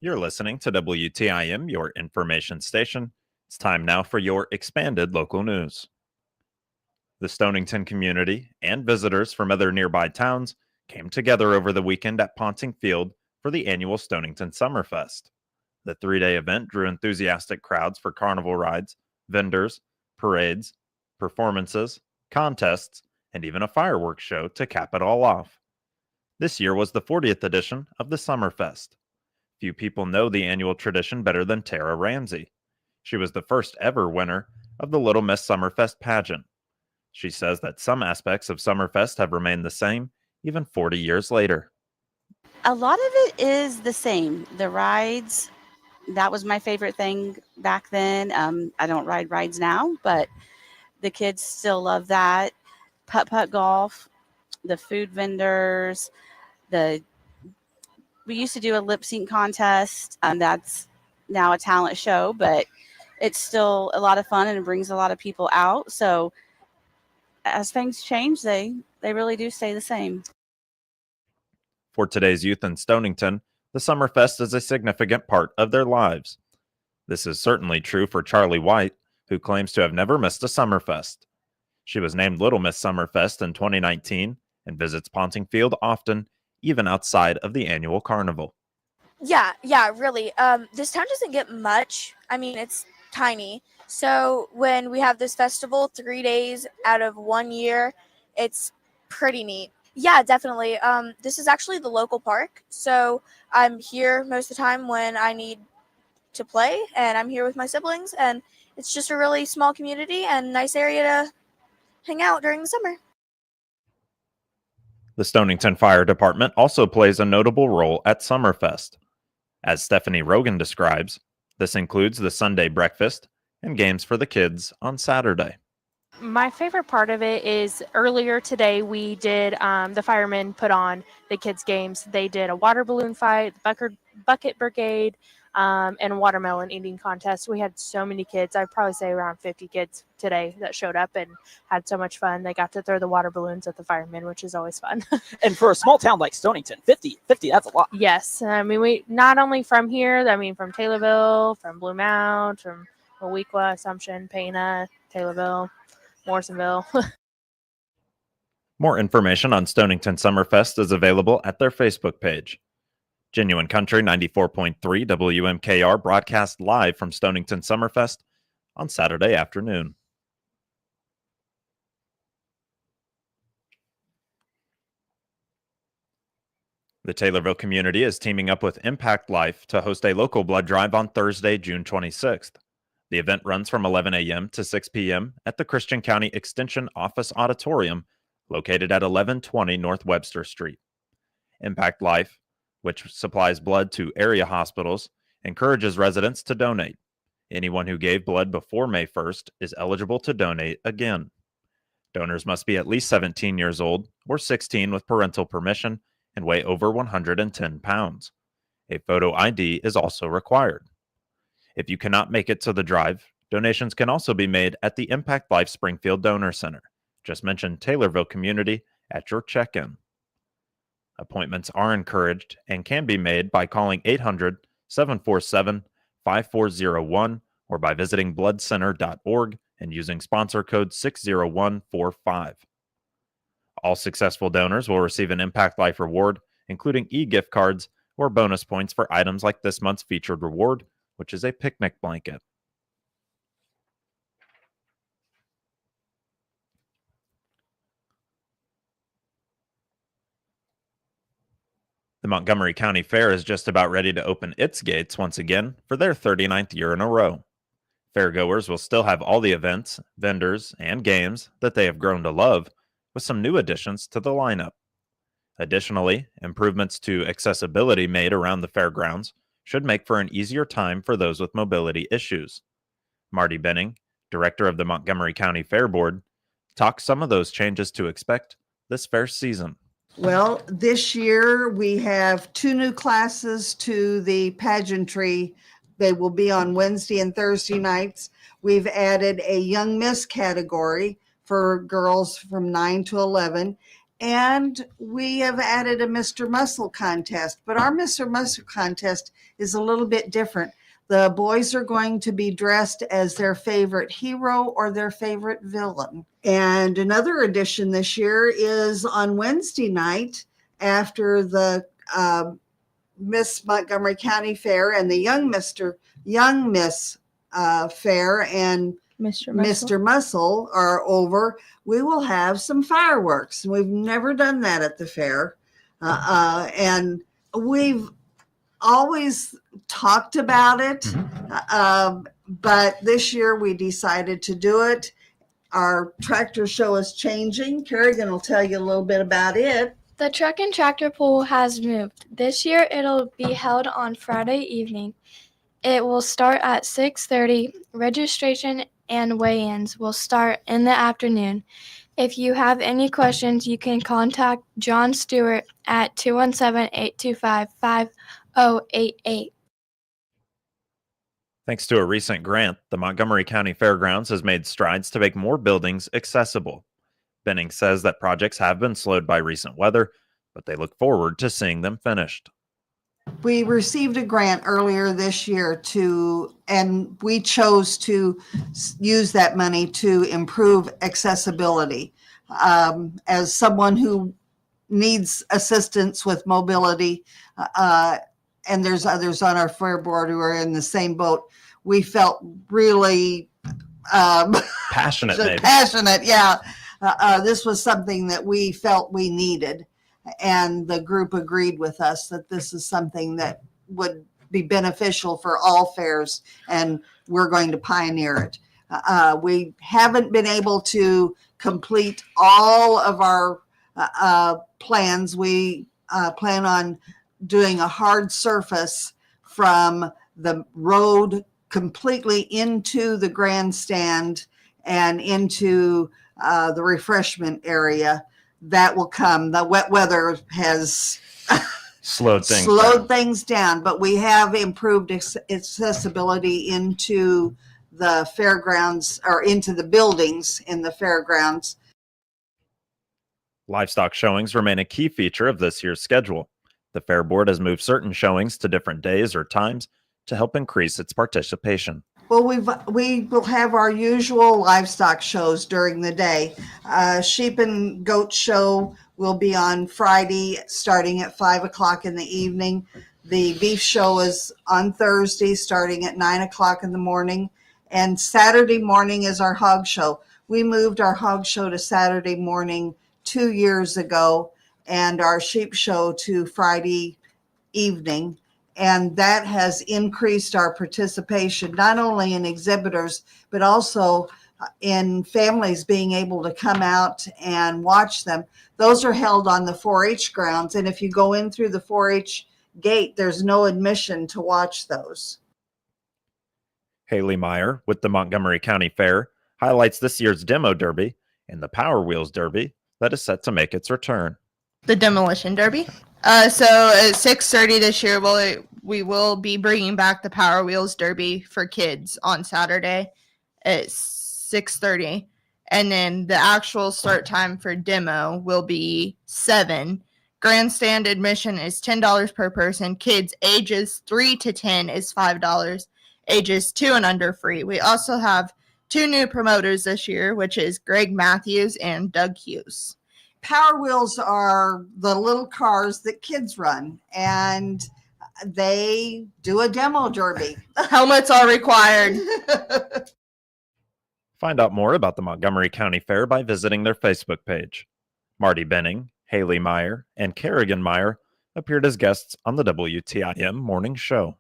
You're listening to WTIM, your information station. It's time now for your expanded local news. The Stonington community and visitors from other nearby towns came together over the weekend at Ponting Field for the annual Stonington Summerfest. The 3-day event drew enthusiastic crowds for carnival rides, vendors, parades, performances, contests, and even a fireworks show to cap it all off. This year was the 40th edition of the Summerfest. Few people know the annual tradition better than Tara Ramsey. She was the first ever winner of the Little Miss Summerfest pageant. She says that some aspects of Summerfest have remained the same even 40 years later. A lot of it is the same. The rides, that was my favorite thing back then. I don't ride rides now, but the kids still love that. Putt-putt golf, the food vendors, we used to do a lip sync contest. That's now a talent show, but it's still a lot of fun and it brings a lot of people out. So as things change, they really do stay the same. For today's youth in Stonington, the Summerfest is a significant part of their lives. This is certainly true for Charlie White, who claims to have never missed a Summerfest. She was named Little Miss Summerfest in 2019 and visits Ponting Field often, even outside of the annual carnival. Yeah, really. This town doesn't get much. I mean, it's tiny. So when we have this festival 3 days out of 1 year, it's pretty neat. Yeah, definitely. This is actually the local park. So I'm here most of the time when I need to play, and I'm here with my siblings, and it's just a really small community and nice area to hang out during the summer. The Stonington Fire Department also plays a notable role at Summerfest. As Stephanie Rogan describes, this includes the Sunday breakfast and games for the kids on Saturday. My favorite part of it is earlier today we did, the firemen put on the kids' games. They did a water balloon fight, bucket brigade, and watermelon eating contest. We had so many kids. I'd probably say around 50 kids today that showed up and had so much fun. They got to throw the water balloons at the firemen, which is always fun. And for a small town like Stonington, 50, that's a lot. Yes. I mean, we not only from here, I mean, from Taylorville, from Blue Mount, from Mowequa, Assumption, Pana, Taylorville, Morrisonville. More information on Stonington Summerfest is available at their Facebook page. Genuine Country 94.3 WMKR broadcast live from Stonington Summerfest on Saturday afternoon. The Taylorville community is teaming up with Impact Life to host a local blood drive on Thursday, June 26th. The event runs from 11 a.m. to 6 p.m. at the Christian County Extension Office Auditorium, located at 1120 North Webster Street. Impact Life, which supplies blood to area hospitals, encourages residents to donate. Anyone who gave blood before May 1st is eligible to donate again. Donors must be at least 17 years old or 16 with parental permission and weigh over 110 pounds. A photo ID is also required. If you cannot make it to the drive, donations can also be made at the Impact Life Springfield Donor Center. Just mention Taylorville Community at your check-in. Appointments are encouraged and can be made by calling 800-747-5401 or by visiting bloodcenter.org and using sponsor code 60145. All successful donors will receive an Impact Life reward, including e-gift cards or bonus points for items like this month's featured reward, which is a picnic blanket. The Montgomery County Fair is just about ready to open its gates once again for their 39th year in a row. Fairgoers will still have all the events, vendors, and games that they have grown to love, with some new additions to the lineup. Additionally, improvements to accessibility made around the fairgrounds should make for an easier time for those with mobility issues. Marty Benning, director of the Montgomery County Fair Board, talks some of those changes to expect this fair season. Well, this year we have 2 new classes to the pageantry. They will be on Wednesday and Thursday nights. We've added a young miss category for girls from 9 to 11. And we have added a Mr. Muscle contest, but our Mr. Muscle contest is a little bit different. The boys are going to be dressed as their favorite hero or their favorite villain. And another addition this year is on Wednesday night after the Miss Montgomery County Fair and the Young Miss Fair and Mr. Muscle are over, we will have some fireworks. We've never done that at the fair. And we've always talked about it, but this year we decided to do it. Our tractor show is changing. Kerrigan will tell you a little bit about it. The truck and tractor pull has moved. This year it'll be held on Friday evening. It will start at 6:30. Registration and weigh-ins will start in the afternoon. If you have any questions, you can contact John Stewart at 217-825-5088. Thanks to a recent grant, the Montgomery County Fairgrounds has made strides to make more buildings accessible. Benning says that projects have been slowed by recent weather, but they look forward to seeing them finished. We received a grant earlier this year and we chose to use that money to improve accessibility. As someone who needs assistance with mobility, and there's others on our fair board who are in the same boat, we felt really Passionate, maybe. passionate. Yeah. This was something that we felt we needed. And the group agreed with us that this is something that would be beneficial for all fairs, and we're going to pioneer it. We haven't been able to complete all of our plans. We plan on doing a hard surface from the road completely into the grandstand and into the refreshment area. That will come. The wet weather has slowed things down, but we have improved accessibility into the fairgrounds, or into the buildings in the fairgrounds. Livestock showings remain a key feature of this year's schedule. The Fair Board has moved certain showings to different days or times to help increase its participation. Well, we will have our usual livestock shows during the day. Sheep and goat show will be on Friday, starting at 5:00 in the evening. The beef show is on Thursday, starting at 9:00 in the morning. And Saturday morning is our hog show. We moved our hog show to Saturday morning 2 years ago, and our sheep show to Friday evening. And that has increased our participation, not only in exhibitors, but also in families being able to come out and watch them. Those are held on the 4-H grounds. And if you go in through the 4-H gate, there's no admission to watch those. Haley Meyer with the Montgomery County Fair highlights this year's Demo Derby and the Power Wheels Derby that is set to make its return. The Demolition Derby. So at 6:30 this year, we will be bringing back the Power Wheels Derby for kids on Saturday at 6:30. And then the actual start time for demo will be 7. Grandstand admission is $10 per person. Kids ages 3 to 10 is $5. Ages 2 and under free. We also have 2 new promoters this year, which is Greg Matthews and Doug Hughes. Power Wheels are the little cars that kids run, and they do a demo derby. Helmets are required. Find out more about the Montgomery County Fair by visiting their Facebook page. Marty Benning, Haley Meyer, and Kerrigan Meyer appeared as guests on the WTIM morning show.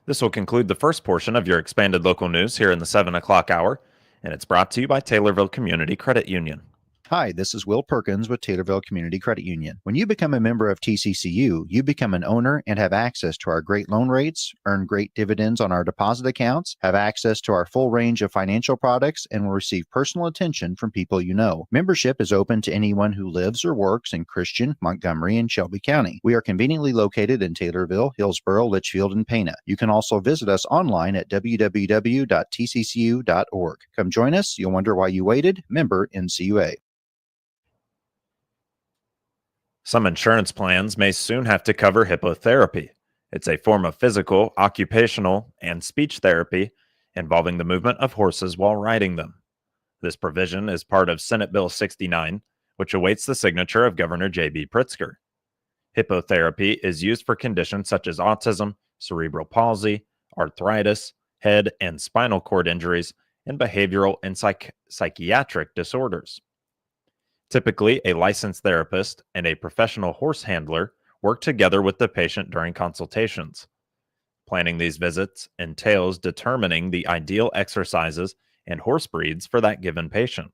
This will conclude the first portion of your expanded local news here in the 7 o'clock hour, and it's brought to you by Taylorville Community Credit Union. Hi, this is Will Perkins with Taylorville Community Credit Union. When you become a member of TCCU, you become an owner and have access to our great loan rates, earn great dividends on our deposit accounts, have access to our full range of financial products, and will receive personal attention from people you know. Membership is open to anyone who lives or works in Christian, Montgomery, and Shelby County. We are conveniently located in Taylorville, Hillsborough, Litchfield, and Pana. You can also visit us online at www.tccu.org. Come join us. You'll wonder why you waited. Member NCUA. Some insurance plans may soon have to cover hippotherapy. It's a form of physical, occupational, and speech therapy involving the movement of horses while riding them. This provision is part of Senate Bill 69, which awaits the signature of Governor J.B. Pritzker. Hippotherapy is used for conditions such as autism, cerebral palsy, arthritis, head and spinal cord injuries, and behavioral and psychiatric disorders. Typically, a licensed therapist and a professional horse handler work together with the patient during consultations. Planning these visits entails determining the ideal exercises and horse breeds for that given patient.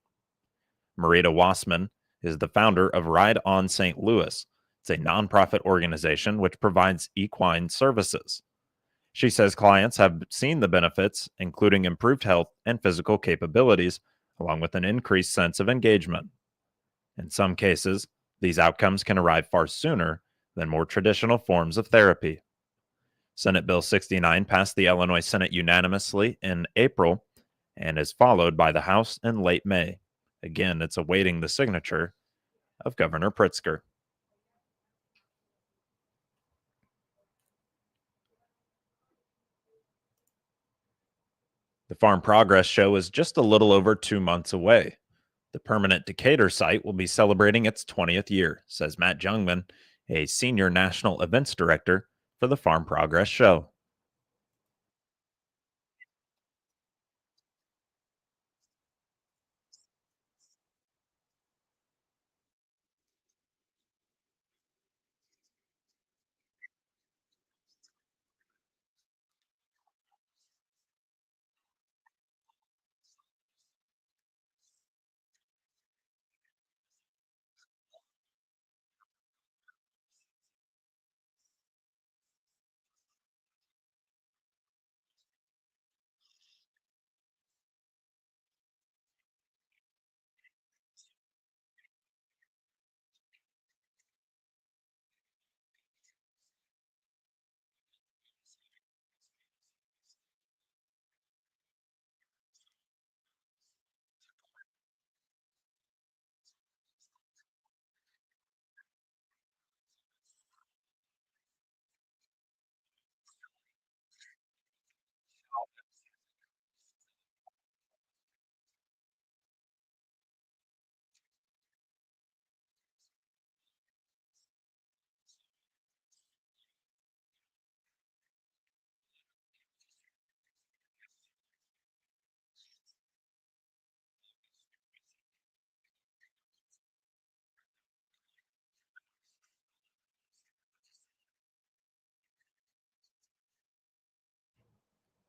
Marita Wassman is the founder of Ride On St. Louis. It's a nonprofit organization which provides equine services. She says clients have seen the benefits, including improved health and physical capabilities, along with an increased sense of engagement. In some cases, these outcomes can arrive far sooner than more traditional forms of therapy. Senate Bill 69 passed the Illinois Senate unanimously in April and is followed by the House in late May. Again, it's awaiting the signature of Governor Pritzker. The Farm Progress Show is just a little over 2 months away. The permanent Decatur site will be celebrating its 20th year, says Matt Jungman, a senior national events director for the Farm Progress Show.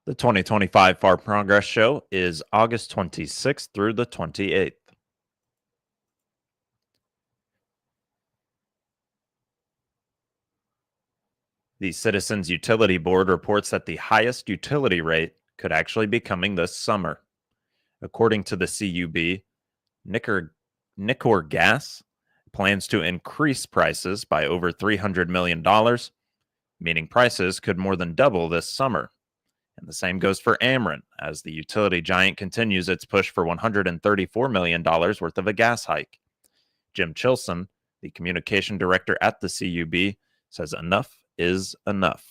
The 2025 Farm Progress Show is August 26th through the 28th. The Citizens Utility Board reports that the highest utility rate could actually be coming this summer. According to the CUB, Nicor Gas plans to increase prices by over $300 million, meaning prices could more than double this summer. And the same goes for Ameren, as the utility giant continues its push for $134 million worth of a gas hike. Jim Chilson, the communication director at the CUB, says enough is enough.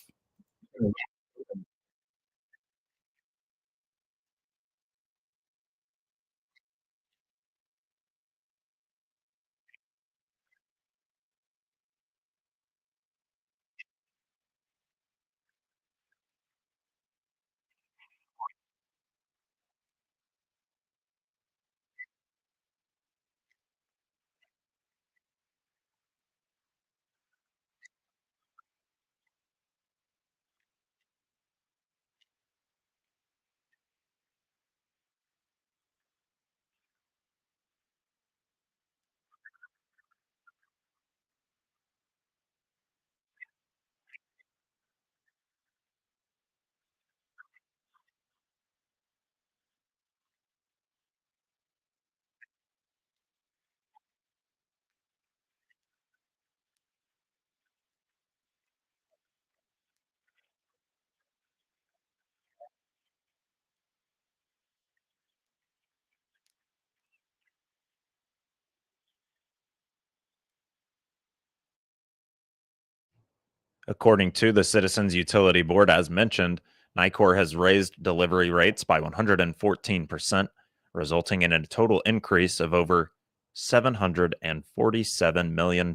According to the Citizens Utility Board, as mentioned, NICOR has raised delivery rates by 114%, resulting in a total increase of over $747 million.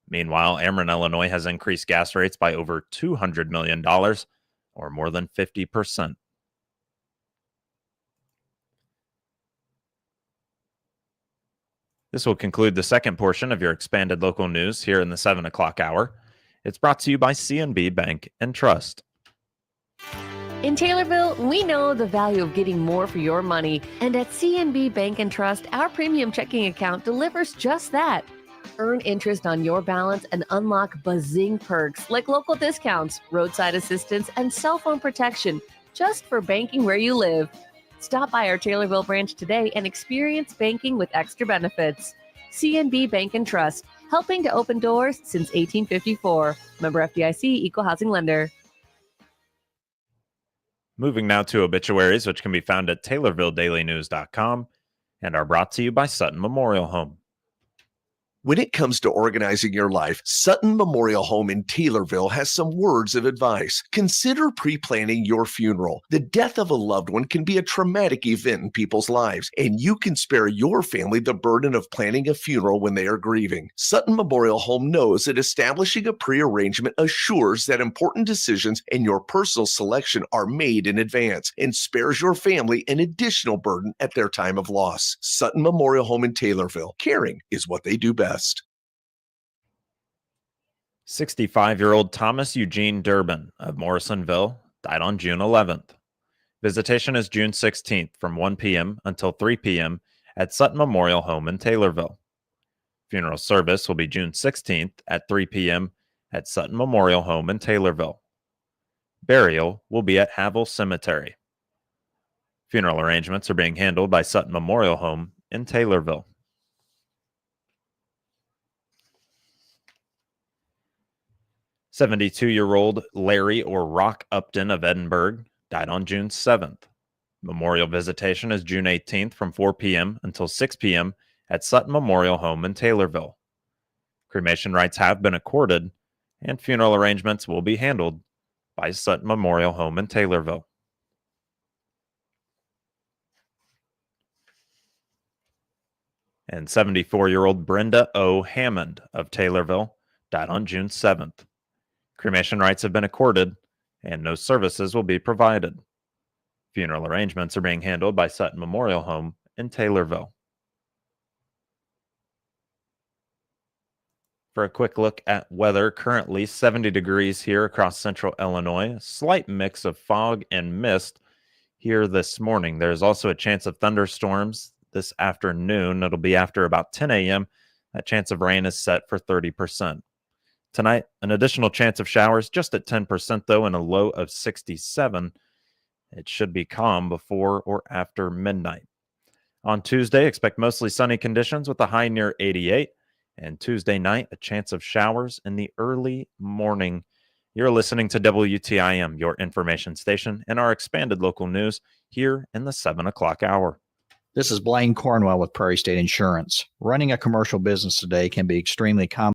Meanwhile, Ameren, Illinois has increased gas rates by over $200 million, or more than 50%. This will conclude the second portion of your expanded local news here in the 7 o'clock hour. It's brought to you by C&B Bank and Trust. In Taylorville, we know the value of getting more for your money. And at C&B Bank and Trust, our premium checking account delivers just that. Earn interest on your balance and unlock buzzing perks like local discounts, roadside assistance, and cell phone protection, just for banking where you live. Stop by our Taylorville branch today and experience banking with extra benefits. C&B Bank and Trust, helping to open doors since 1854. Member FDIC, Equal Housing Lender. Moving now to obituaries, which can be found at TaylorvilleDailyNews.com and are brought to you by Sutton Memorial Home. When it comes to organizing your life, Sutton Memorial Home in Taylorville has some words of advice. Consider pre-planning your funeral. The death of a loved one can be a traumatic event in people's lives, and you can spare your family the burden of planning a funeral when they are grieving. Sutton Memorial Home knows that establishing a pre-arrangement assures that important decisions and your personal selection are made in advance and spares your family an additional burden at their time of loss. Sutton Memorial Home in Taylorville. Caring is what they do best. 65-year-old Thomas Eugene Durbin of Morrisonville died on June 11th. Visitation is June 16th from 1 p.m. until 3 p.m. at Sutton Memorial Home in Taylorville. Funeral service will be June 16th at 3 p.m. at Sutton Memorial Home in Taylorville. Burial will be at Havel Cemetery. Funeral arrangements are being handled by Sutton Memorial Home in Taylorville. 72-year-old Larry or Rock Upton of Edinburgh died on June 7th. Memorial visitation is June 18th from 4 p.m. until 6 p.m. at Sutton Memorial Home in Taylorville. Cremation rights have been accorded, and funeral arrangements will be handled by Sutton Memorial Home in Taylorville. And 74-year-old Brenda O. Hammond of Taylorville died on June 7th. Cremation rights have been accorded, and no services will be provided. Funeral arrangements are being handled by Sutton Memorial Home in Taylorville. For a quick look at weather, currently 70 degrees here across central Illinois. A slight mix of fog and mist here this morning. There's also a chance of thunderstorms this afternoon. It'll be after about 10 a.m. That chance of rain is set for 30%. Tonight, an additional chance of showers, just at 10% though, and a low of 67. It should be calm before or after midnight. On Tuesday, expect mostly sunny conditions with a high near 88. And Tuesday night, a chance of showers in the early morning. You're listening to WTIM, your information station, and our expanded local news here in the 7 o'clock hour. This is Blaine Cornwell with Prairie State Insurance. Running a commercial business today can be extremely complex.